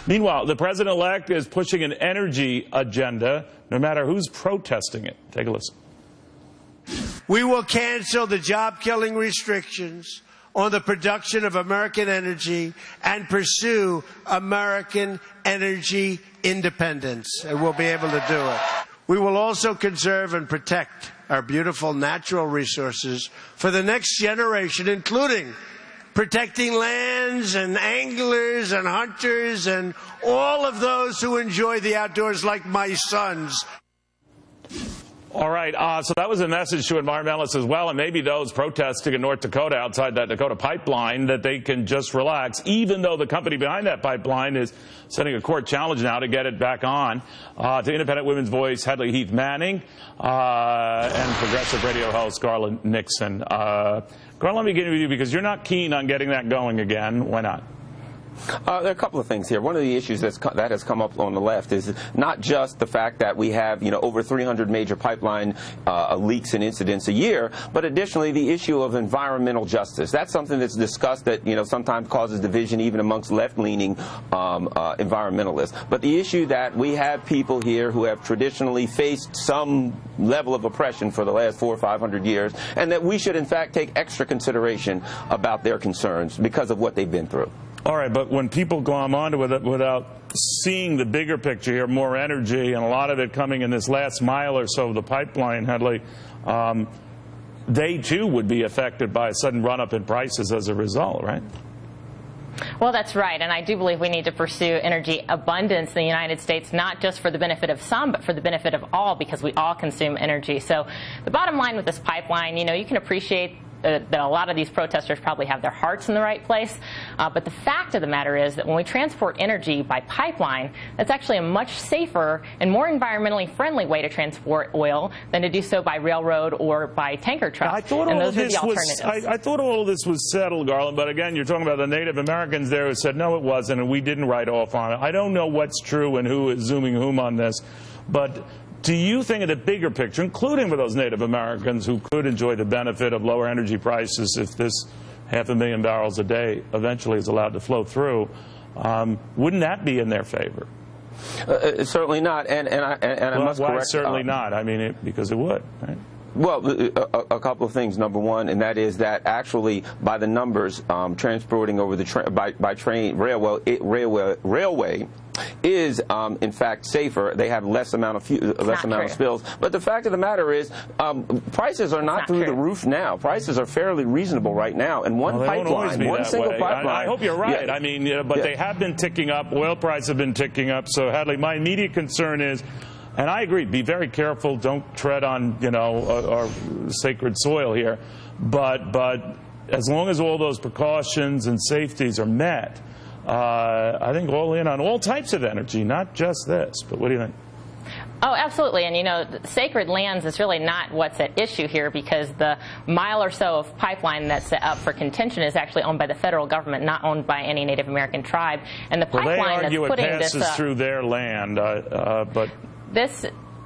Meanwhile, the president-elect is pushing an energy agenda, no matter who's protesting it. Take a listen. We will cancel the job-killing restrictions on the production of American energy and pursue American energy independence, and we'll be able to do it. We will also conserve and protect our beautiful natural resources for the next generation, including protecting lands and anglers and hunters and all of those who enjoy the outdoors like my sons. All right, so that was a message to environmentalists as well, and maybe those protesting in North Dakota outside that Dakota pipeline, that they can just relax, even though the company behind that pipeline is setting a court challenge now to get it back on. To Independent Women's Voice, Hedley Heath Manning, and progressive radio host Garland Nixon. Garland, let me get with you because you're not keen on getting that going again. Why not? There are a couple of things here. One of the issues that has come up on the left is not just the fact that we have, over 300 major pipeline leaks and incidents a year, but additionally the issue of environmental justice. That's something that's discussed that, sometimes causes division even amongst left-leaning environmentalists. But the issue that we have people here who have traditionally faced some level of oppression for the last 400 or 500 years, and that we should in fact take extra consideration about their concerns because of what they've been through. All right, but when people glom onto it without seeing the bigger picture here, more energy, and a lot of it coming in this last mile or so of the pipeline, Hedley, they too would be affected by a sudden run-up in prices as a result, right? Well, that's right, and I do believe we need to pursue energy abundance in the United States, not just for the benefit of some, but for the benefit of all, because we all consume energy. So the bottom line with this pipeline, you can appreciate that a lot of these protesters probably have their hearts in the right place, but the fact of the matter is that when we transport energy by pipeline, that's actually a much safer and more environmentally friendly way to transport oil than to do so by railroad or by tanker truck. I thought all of this was, I thought all of this was settled, Garland, but again, you're talking about the Native Americans there who said, no, it wasn't, and we didn't write off on it. I don't know what's true and who is zooming whom on this, but do you think of the bigger picture, including for those Native Americans who could enjoy the benefit of lower energy prices if this 500,000 barrels a day eventually is allowed to flow through, wouldn't that be in their favor? Certainly not, and I must correct. Why certainly not? I mean, because it would, right? Well, a couple of things. Number one, and that is that actually, by the numbers, transporting over the by train, railway is in fact safer. They have less amount of spills. But the fact of the matter is, prices are not through the roof now. Prices are fairly reasonable right now, and one single pipeline. I hope you're right. Yeah. I mean, but they have been ticking up. Oil prices have been ticking up. So, Hedley, my immediate concern is. And I agree, be very careful, don't tread on, our sacred soil here. But as long as all those precautions and safeties are met, I think all in on all types of energy, not just this. But what do you think? Oh, absolutely. And, sacred lands is really not what's at issue here, because the mile or so of pipeline that's up for contention is actually owned by the federal government, not owned by any Native American tribe. And the pipeline that's putting this up, it passes through their land, but this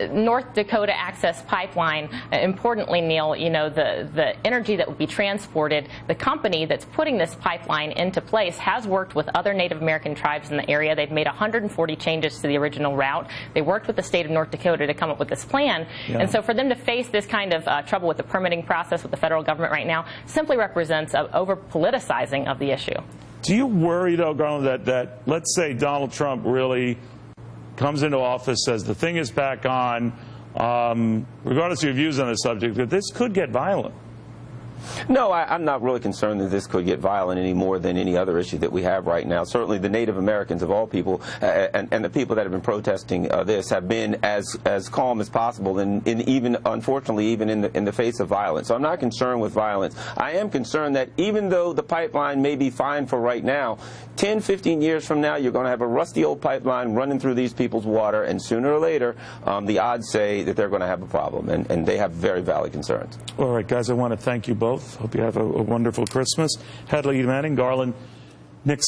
North Dakota access pipeline, importantly, Neil, the energy that would be transported, the company that's putting this pipeline into place has worked with other Native American tribes in the area. They've made 140 changes to the original route. They worked with the state of North Dakota to come up with this plan. Yeah. And so for them to face this kind of trouble with the permitting process with the federal government right now simply represents an over-politicizing of the issue. Do you worry, though, Garland, that let's say Donald Trump really comes into office, says the thing is back on, regardless of your views on the subject, that this could get violent? No, I'm not really concerned that this could get violent any more than any other issue that we have right now. Certainly the Native Americans of all people and the people that have been protesting this have been as calm as possible, and even, unfortunately, even in the face of violence. So I'm not concerned with violence. I am concerned that even though the pipeline may be fine for right now, 10, 15 years from now, you're going to have a rusty old pipeline running through these people's water, and sooner or later, the odds say that they're going to have a problem, and they have very valid concerns. All right, guys, I want to thank you both. Hope you have a wonderful Christmas. Hedley Manning, Garland Nixon.